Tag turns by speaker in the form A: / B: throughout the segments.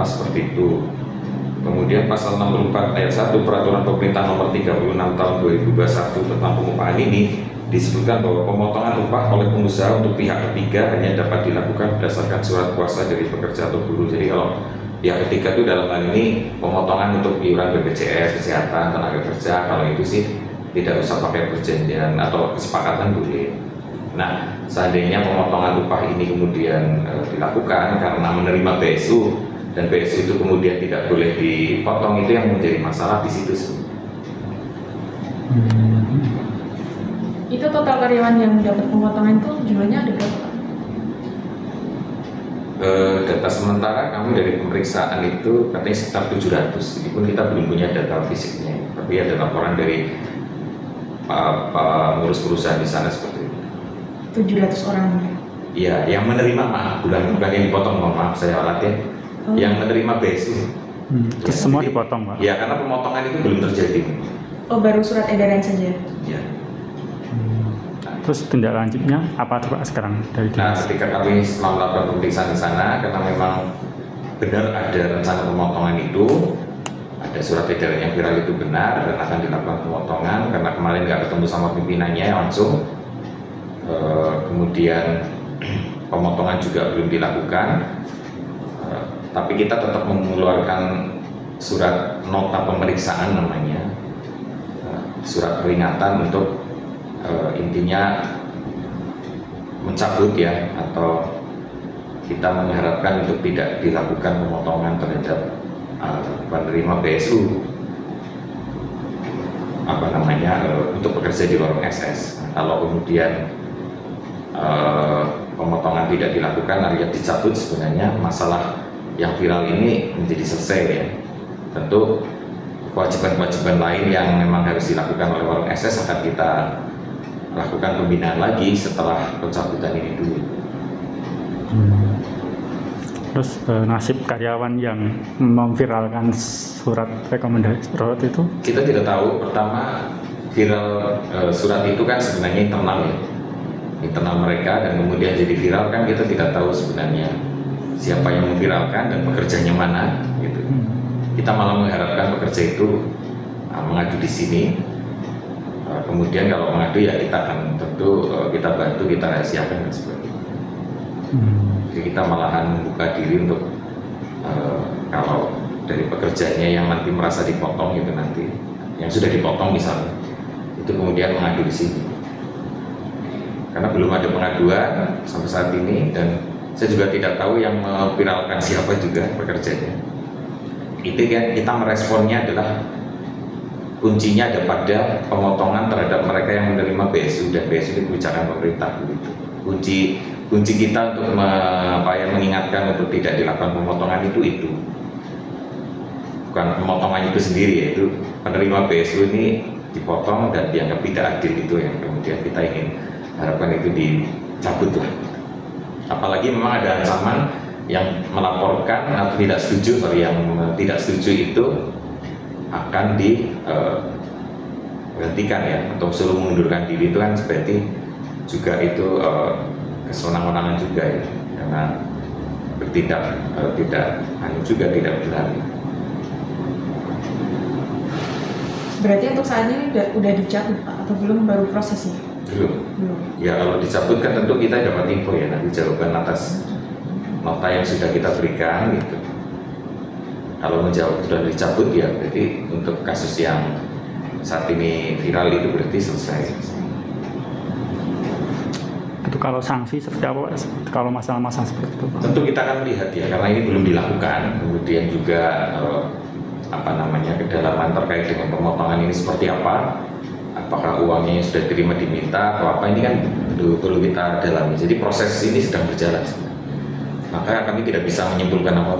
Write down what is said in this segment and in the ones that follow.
A: seperti itu. Kemudian pasal 64 ayat 1 Peraturan Pemerintah Nomor 36 Tahun 2021 tentang pengupahan ini disebutkan bahwa pemotongan upah oleh pengusaha untuk pihak ketiga hanya dapat dilakukan berdasarkan surat kuasa dari pekerja atau buruh. Jadi kalau pihak ketiga itu dalam hal ini pemotongan untuk iuran BPJS, kesehatan, tenaga kerja, kalau itu sih tidak usah pakai perjanjian atau kesepakatan boleh. Nah, seandainya pemotongan upah ini kemudian dilakukan karena menerima BSU dan BSU itu kemudian tidak boleh dipotong, itu yang menjadi masalah di situ.
B: Itu total karyawan yang dapat pemotongan itu jumlahnya ada berapa?
A: Data sementara kami dari pemeriksaan itu katanya sekitar 700, meskipun kita belum punya data fisiknya, tapi ada laporan dari pengurus perusahaan di sana seperti itu.
B: 700 orang.
A: Iya, yang menerima, maaf, bukan yang dipotong, maaf saya alat ya. Yang menerima BSU.
C: Ya, semua dipotong, Pak?
A: Ya, karena pemotongan itu belum terjadi.
B: Oh, baru surat edaran saja?
A: Ya.
C: Terus tindak lanjutnya apa tuh Pak sekarang dari dinas?
A: Nah, ketika kami setelah melakukan pemeriksaan di sana, karena memang benar ada rencana pemotongan itu, ada surat edaran yang viral itu benar dan akan dilakukan pemotongan, karena kemarin nggak ketemu sama pimpinannya langsung. Kemudian pemotongan juga belum dilakukan, tapi kita tetap mengeluarkan surat nota pemeriksaan namanya, surat peringatan untuk intinya mencabut ya, atau kita mengharapkan untuk tidak dilakukan pemotongan terhadap penerima BSU untuk bekerja di warung SS. Kalau kemudian pemotongan tidak dilakukan, alias dicabut, sebenarnya masalah yang viral ini menjadi selesai ya. Tentu kewajiban-kewajiban lain yang memang harus dilakukan oleh warung SS akan kita lakukan pembinaan lagi setelah pencabutan ini dulu.
C: Terus nasib karyawan yang memviralkan surat rekomendasi itu?
A: Kita tidak tahu. Pertama, viral surat itu kan sebenarnya internal ya, internal mereka, dan kemudian jadi viral kan kita tidak tahu sebenarnya siapa yang memviralkan dan pekerjanya mana gitu. Kita malah mengharapkan pekerja itu mengadu di sini. Kemudian kalau mengadu ya kita akan tentu kita bantu, kita rahasiakan dan sebagainya. Jadi kita malahan membuka diri untuk kalau dari pekerjanya yang nanti merasa dipotong gitu, nanti yang sudah dipotong misalnya, itu kemudian mengadu di sini. Karena belum ada pengaduan sampai saat ini, dan saya juga tidak tahu yang memviralkan siapa juga pekerjanya. Itu kan kita meresponnya adalah kuncinya ada pada pemotongan terhadap mereka yang menerima BSU, dan BSU itu kebijakan pemerintah begitu. Kunci kita untuk mengingatkan untuk tidak dilakukan pemotongan itu bukan pemotongan itu sendiri, yaitu penerima BSU ini dipotong dan dianggap tidak adil, itu yang kemudian kita ingin harapkan itu dicabut lah. Apalagi memang ada ancaman yang melaporkan atau tidak setuju, yang tidak setuju itu akan dihentikan ya, atau suruh mengundurkan diri. Itu kan seperti juga itu kesenang-wenangan juga ya, karena bertindak tidak benar.
B: Berarti untuk saat ini udah dicabut Pak, atau belum, baru prosesnya?
A: Belum. Ya kalau dicabut kan tentu kita dapat info ya, nanti jawaban atas nota yang sudah kita berikan gitu. Kalau menjawab sudah dicabut ya berarti untuk kasus yang saat ini viral itu berarti selesai.
C: Itu kalau sanksi seperti apa, kalau masalah-masalah seperti itu?
A: Tentu kita akan melihat ya, karena ini belum dilakukan. Kemudian juga kedalaman terkait dengan pemotongan ini seperti apa, apakah uangnya yang sudah diterima diminta atau apa, ini kan perlu kita dalami. Jadi proses ini sedang berjalan. Maka kami tidak bisa menyimpulkan apa.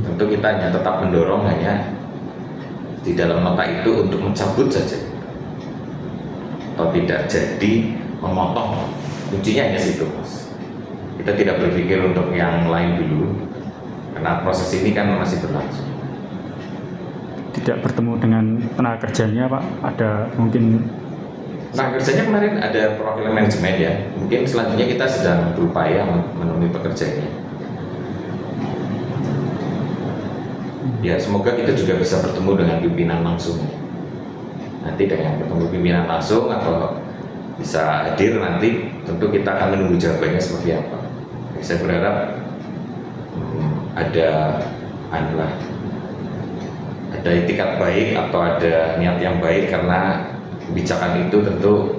A: Tentu kita hanya tetap mendorong hanya di dalam nota itu untuk mencabut saja atau tidak jadi memotong. Kuncinya hanya situ, Mas. Kita tidak berpikir untuk yang lain dulu, karena proses ini kan masih berlangsung.
C: Tidak bertemu dengan tenaga kerjanya Pak? Ada mungkin?
A: Tenaga kerjanya kemarin ada profil manajemen ya. Mungkin selanjutnya kita sedang berupaya menemui pekerjanya. Ya semoga kita juga bisa bertemu dengan pimpinan langsung. Nanti dengan ketemu pimpinan langsung atau bisa hadir nanti, tentu kita akan menunggu jawabannya seperti apa. Jadi saya berharap ada itikat baik atau ada niat yang baik, karena kebijakan itu tentu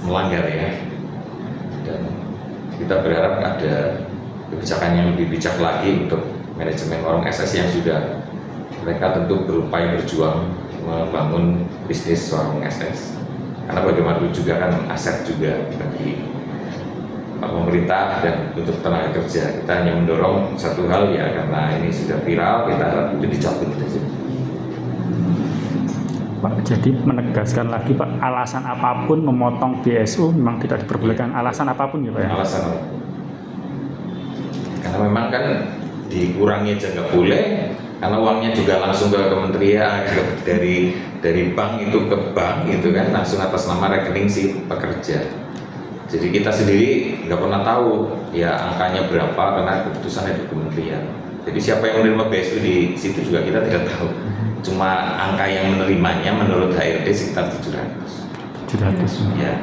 A: melanggar ya. Dan kita berharap ada kebijakan yang lebih bijak lagi untuk manajemen warung SS yang sudah mereka tentu berupaya berjuang membangun bisnis warung SS. Karena bagaimanapun juga kan aset juga bagi pemerintah dan untuk tenaga kerja. Kita hanya mendorong satu hal ya, karena ini sudah viral, kita harap itu dicabut saja.
C: Pak, jadi menegaskan lagi Pak, alasan apapun memotong BSU memang tidak diperbolehkan, alasan apapun ya Pak ya?
A: Alasan apapun. Karena memang kan dikurangi aja nggak boleh, karena uangnya juga langsung ke kementerian, dari bank itu ke bank gitu kan, langsung atas nama rekening si pekerja. Jadi kita sendiri nggak pernah tahu ya angkanya berapa, karena keputusan dari kementerian. Jadi siapa yang menerima BSU di situ juga kita tidak tahu. Cuma angka yang menerimanya menurut HRD sekitar 700.
C: 700.
A: Ya.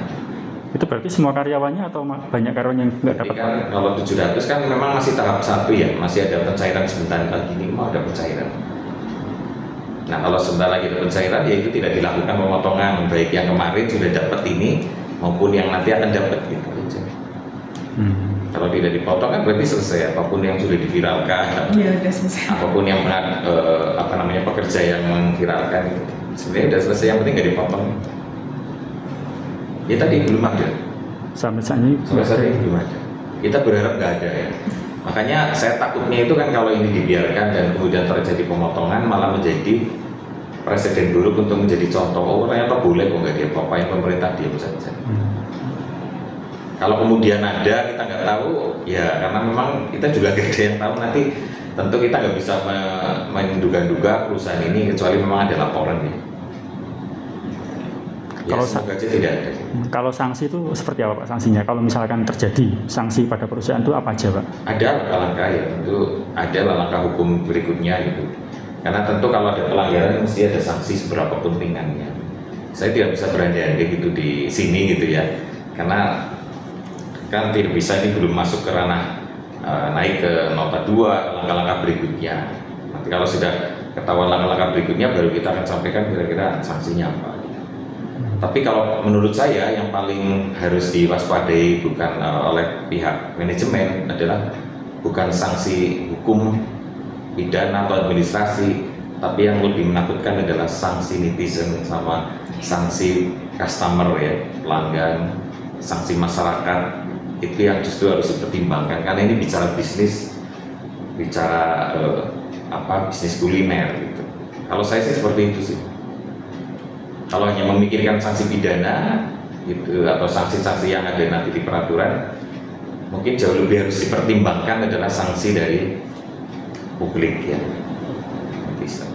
C: Itu berarti semua karyawannya atau banyak karyawan yang nggak dapat?
A: Kan, kalau 700 kan memang masih tahap 1 ya, masih ada pencairan sebentar lagi, ini mau ada pencairan. Nah kalau sebentar lagi ada pencairan ya itu tidak dilakukan pemotongan, baik yang kemarin sudah dapat ini maupun yang nanti akan dapat gitu aja. Kalau tidak dipotong kan berarti selesai, apapun yang sudah diviralkan, apapun yang pekerja yang mengviralkan itu sebenarnya sudah selesai, yang penting nggak dipotong. Ya tadi belum ada. Sampai saat ini belum ada. Kita berharap nggak ada ya. Makanya saya takutnya itu kan kalau ini dibiarkan dan kemudian terjadi pemotongan malah menjadi presiden buruk untuk menjadi contoh. Oh ternyata boleh kok nggak diapa-apain, pemerintah diam saja. Kalau kemudian ada kita nggak tahu ya, karena memang kita juga nggak ada yang tahu. Nanti tentu kita nggak bisa menduga-duga perusahaan ini kecuali memang ada laporan ya. Kalau semoga aja tidak ada.
C: Kalau sanksi itu seperti apa Pak sanksinya? Kalau misalkan terjadi sanksi pada perusahaan itu apa aja Pak?
A: Ada langkah-langkah ya, tentu ada langkah hukum berikutnya gitu. Karena tentu kalau ada pelanggaran mesti ada sanksi seberapa pun ringannya. Saya tidak bisa berandai-andai gitu di sini gitu ya, karena kan tidak bisa, ini belum masuk ke ranah naik ke nota 2 langkah-langkah berikutnya. Nanti kalau sudah ketahuan langkah-langkah berikutnya baru kita akan sampaikan kira-kira sanksinya apa. Tapi kalau menurut saya yang paling harus diwaspadai bukan oleh pihak manajemen adalah bukan sanksi hukum pidana atau administrasi, tapi yang lebih menakutkan adalah sanksi netizen sama sanksi customer ya, pelanggan, sanksi masyarakat. Itu yang justru harus dipertimbangkan, karena ini bicara bisnis, bicara bisnis kuliner gitu. Kalau saya sih seperti itu sih. Kalau hanya memikirkan sanksi pidana gitu atau sanksi-sanksi yang ada nanti di peraturan, mungkin jauh lebih harus dipertimbangkan adalah sanksi dari publik ya. Bisa.